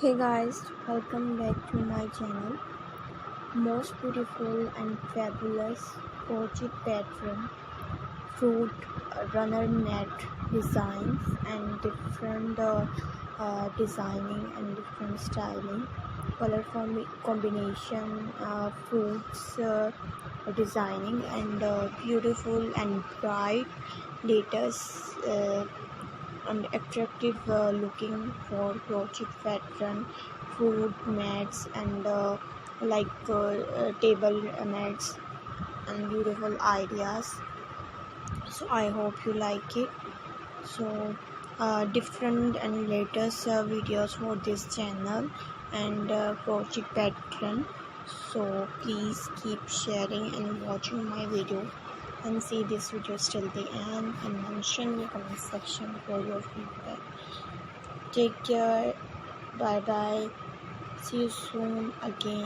Hey guys, welcome back to my channel. Most beautiful and fabulous crochet pattern, fruit runner net designs and different designing and different styling, color combination, fruits designing and beautiful and bright letters. And attractive looking for crochet pattern, food mats and table mats and beautiful ideas. So I hope you like it. So different and latest videos for this channel and crochet pattern. So please keep sharing and watching my video and see this video till the end and mention in the comment section for your feedback. Take care. Bye bye. See you soon again.